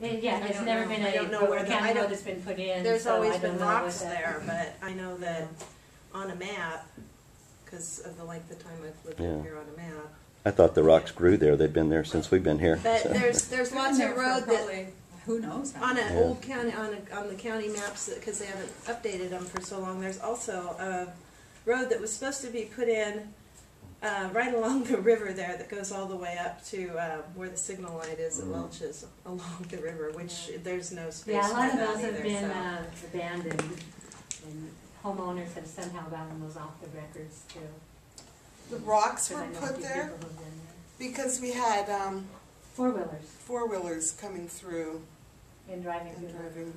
Yeah, there's never been a county road that's been put in. There's so always I don't been know rocks what that- there, but I know that on a map, because of the length of time I've lived up here on a map. I thought the rocks grew there. They've been there since we've been here. But So. there's lots of road that who knows how on an old county on the county maps, because they haven't updated them for so long. There's also a road that was supposed to be put in right along the river there that goes all the way up to where the signal light is. It welches along the river, which there's no space. Yeah, a lot for of that those have either, been so. abandoned, and homeowners have somehow gotten those off the records too. The rocks Because were I know a put few there people who've been there. because we had Four-wheelers four-wheelers coming through. and driving And through the driving.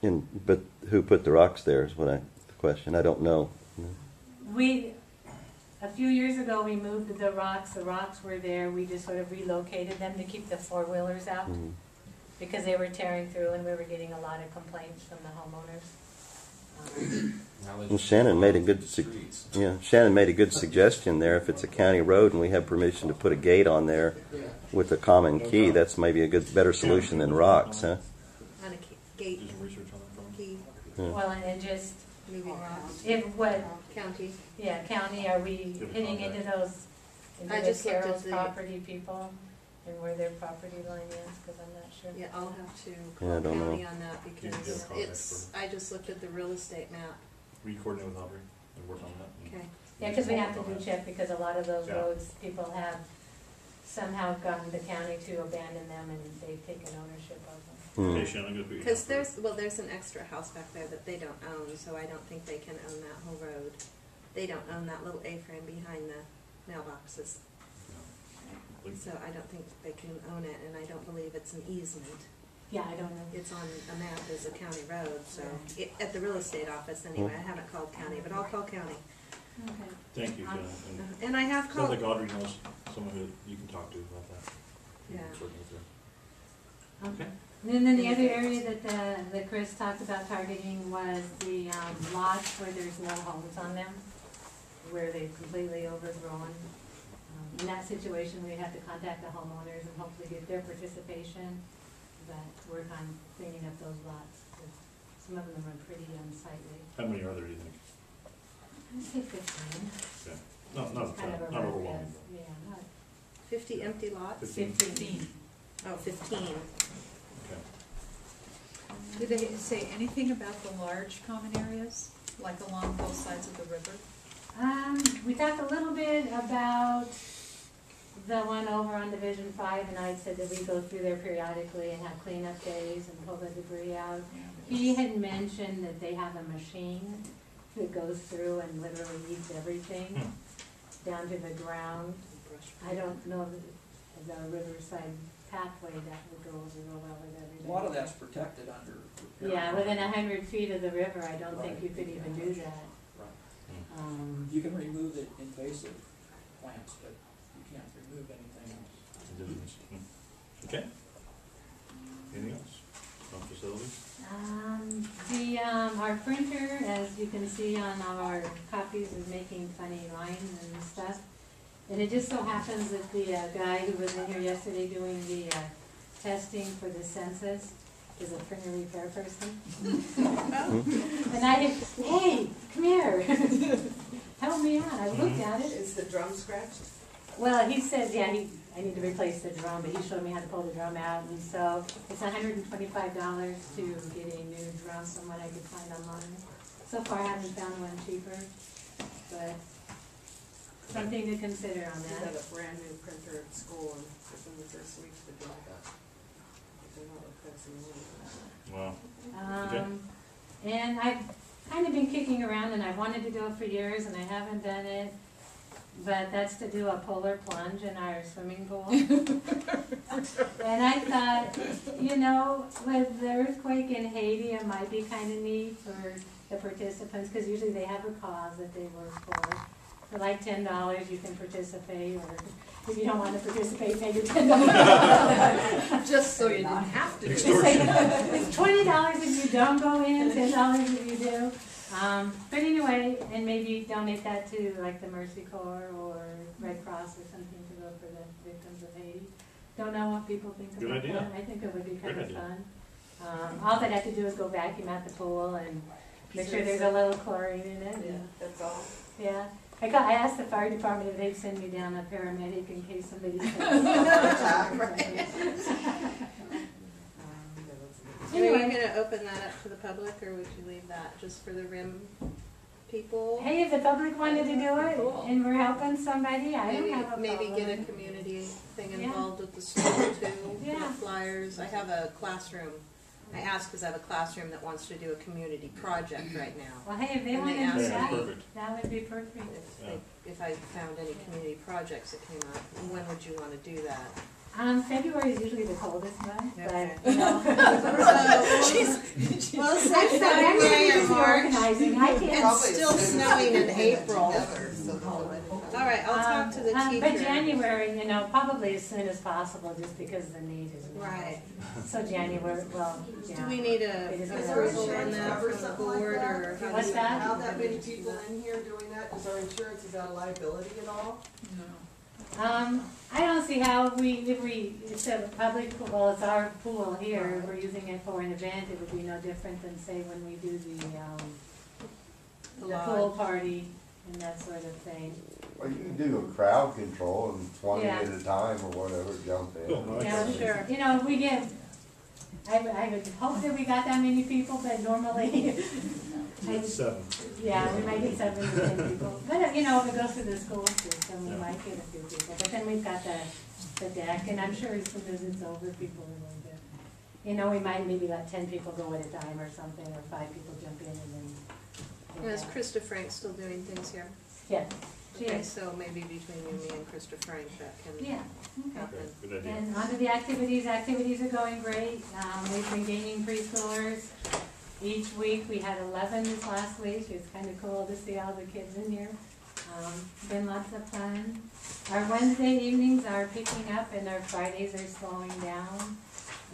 room. But who put the rocks there is the question. I don't know. A few years ago, we moved the rocks. The rocks were there. We just sort of relocated them to keep the four-wheelers out because they were tearing through, and we were getting a lot of complaints from the homeowners. Well, Shannon made a good Shannon made a good suggestion there. If it's a county road and we have permission to put a gate on there with a common key, that's maybe a better solution than rocks, huh? On a gate Do some research on that, probably. key Well, and just moving rocks. if what County. county are we hitting into those I into just the looked at Carroll's the- property people and where their property line is? Because I'm not sure. Yeah, I'll have to Yeah, I call don't county know. on that Yeah, because contact it's. I just looked at the real estate map. Will you coordinate with Aubrey and work on that? Okay. Yeah, because we have to do check because a lot of those Yeah. roads, people have somehow gotten the county to abandon them and they've taken ownership of them. Okay, Shannon, I'm gonna put you down Because for- there's an extra house back there that they don't own, so I don't think they can own that whole road. They don't own that little A-frame behind the mailboxes, Like, so I don't think they can own it, and I don't believe it's an easement. Yeah, I don't know. It's on a map as a county road, so, at the real estate office anyway. I haven't called county, but I'll call county. Okay. Thank you, Shannon. And And I have sounds called, like Audrey knows someone who you can talk to about that. You can Yeah. sort it through. Okay. And then the other area that Chris talked about targeting was the lots where there's no homes on them, where they've completely overgrown. In that situation, we have to contact the homeowners and hopefully get their participation, but work on cleaning up those lots. 'Cause some of them are pretty unsightly. How many are there, do you think? I'd say 15. Yeah. Not It's kind of a not rough overwhelming. guess. Yeah, not 50 empty lots? 15. Oh, 15. Okay. Did they say anything about the large common areas, like along both sides of the river? We talked a little bit about the one over on Division 5, and I said that we go through there periodically and have cleanup days and pull the debris out. He had mentioned that they have a machine that goes through and literally eats everything down to the ground. I don't know the riverside pathway that would go over real well with everything. A lot of that's protected under. Yeah, within 100 feet of the river, I don't think you could even do that. You can remove the invasive plants, but you can't remove anything else. Indigenous. Okay. Anything else? On facilities? Our printer, as you can see on our copies, is making funny lines and stuff. And it just so happens that the guy who was in here yesterday doing the testing for the census is a printer repair person. And I, hey, come here, help me out. I looked at it. Is the drum scratched? Well, he said, yeah, I need to replace the drum, but he showed me how to pull the drum out, and so it's $125 to get a new drum from what I could find online. So far, I haven't found one cheaper, but something to consider on He's that. got a brand new printer at school, and within the first week the drum got. They're not replacing one. Wow. Okay. And I've kind of been kicking around, and I've wanted to do it for years, and I haven't done it. But that's to do a polar plunge in our swimming pool. And I thought, you know, with the earthquake in Haiti, it might be kind of neat for the participants, because usually they have a cause that they work for. For like $10, you can participate, or if you don't want to participate, pay your $10. Just so you didn't have to. It's $20 if you don't go in, $10 if you do. But anyway, and maybe donate that to like the Mercy Corps or Red Cross or something to go for the victims of Haiti. Don't know what people think Good about idea. that. I think it would be kind Great of idea. fun. All they'd have to do is go vacuum out the pool and make sure there's a little chlorine in it. Yeah, that's all. Yeah. I asked the fire department if they'd send me down a paramedic in case somebody Are you gonna open that up to the public, or would you leave that just for the RIM people? Hey, if the public wanted to do it Cool. and we're helping somebody, I Maybe, don't have a maybe problem. get a community thing Yeah. involved with the school too, Yeah. put flyers. I have a classroom. I asked because I have a classroom that wants to do a community project right now. Well, hey, if they And want they to do asked that, perfect. that would be perfect. If I found any community projects that came up, when would you want to do that? February is usually the coldest month, Okay. but, you know. Well, I'm since so February and busy March, organizing, I can't. it's still snowing in April. All right, I'll talk to the teacher. But January, you know, probably as soon as possible, just because the need is. Right. So January, well, yeah. Do we need a It is approval on insurance that cover from the something like board, that? or how What's do you- that? How that many people in here doing that? Is our insurance, is that a liability at all? No. I don't see how it's a public pool, well, it's our pool here, we're using it for an event, it would be no different than say when we do the pool party and that sort of thing. Well, you can do a crowd control and 20 Yeah. at a time or whatever, jump in. Cool. I like Yeah, that. Sure. you know, we get, I would hope that we got that many people, but normally, It's 7. yeah, we might get 7 to 10 people. But, you know, if it goes through the school system, we Yeah. might get a few people. But then we've got the deck, and I'm sure as soon as it's over, people are going to, you know, we might maybe let 10 people go at a time or something, or 5 people jump in and then. Is Krista Frank still doing things here? Yeah, she Okay, is. so maybe between you, me, and Krista Frank, that can Yeah, okay. happen. Okay, good idea. And onto the activities. Activities are going great. We've been gaining preschoolers. Each week, we had 11 this last week. It's kind of cool to see all the kids in here. Been lots of fun. Our Wednesday evenings are picking up and our Fridays are slowing down.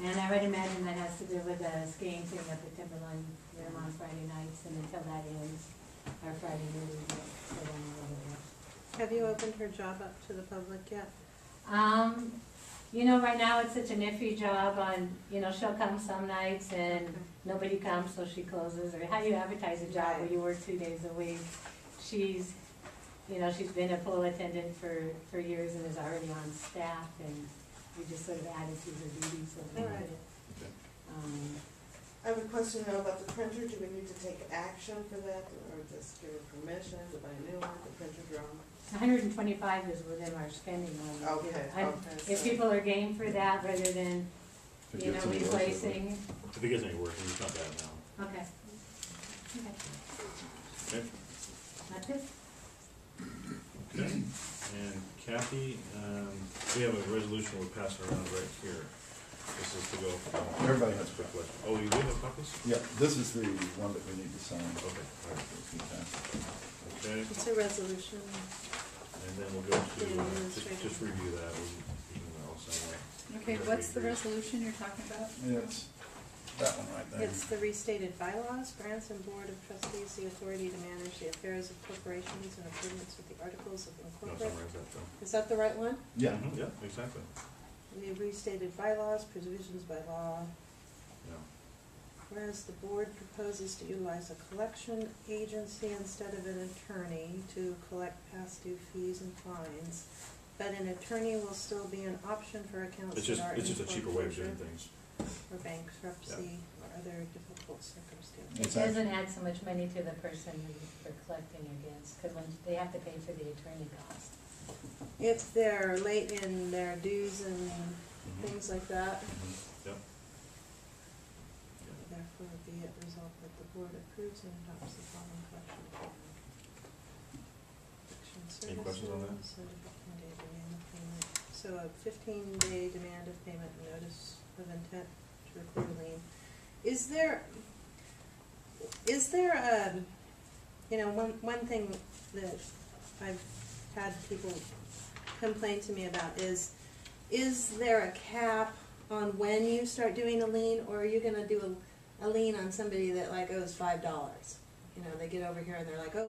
And I would imagine that has to do with the skiing thing at the Timberline room on Friday nights. And until that ends, our Friday really gets slow down a little bit. Have you opened her job up to the public yet? You know, right now it's such an iffy job on, you know, she'll come some nights and nobody comes, so she closes, or how do you advertise a job where you work 2 days a week? She's, you know, she's been a pool attendant for years and is already on staff, and we just sort of added to her duties a little Alright. bit. I have a question now about the printer. Do we need to take action for that, or just give her permission to buy a new one, the printer drum? 125 is within our spending limit. Okay, If so- people are game for that, rather than, you know, replacing. If it gets any worse, it's not bad now. Okay. Okay. Okay. That's it. Okay. And Kathy, we have a resolution we're passing around right here. This is to go. Everybody has quick question. Oh, you do have copies? Yeah, this is the one that we need to sign. Okay. All right. Okay. It's a resolution. And then we'll go to, just review that. We can all sign that. Okay, what's the resolution you're talking about? It's that one right there. It's the restated bylaws, grants and board of trustees the authority to manage the affairs of corporations in accordance with the articles of No, incorporation. summarize that, Phil. Is that the right one? Yeah. Mhm, yeah, exactly. The restated bylaws, provisions by law. Yeah. Whereas the board proposes to utilize a collection agency instead of an attorney to collect past due fees and fines, but an attorney will still be an option for accounts It's that are in just a cheaper way of doing foreclosure things. or bankruptcy or other difficult circumstances. It doesn't add so much money to the person they're collecting against, because when they have to pay for the attorney costs. If they're late in their dues and things like that, Yep. therefore be it resolved that the board approves and adopts the following collection plan. Any questions on that? services and a 15-day demand of payment. So a 15-day demand of payment and notice of intent to record a lien. Is there a, you know, one thing that I've had people complain to me about is there a cap on when you start doing a lien, or are you gonna do a lien on somebody that like owes $5? You know, they get over here and they're like, oh,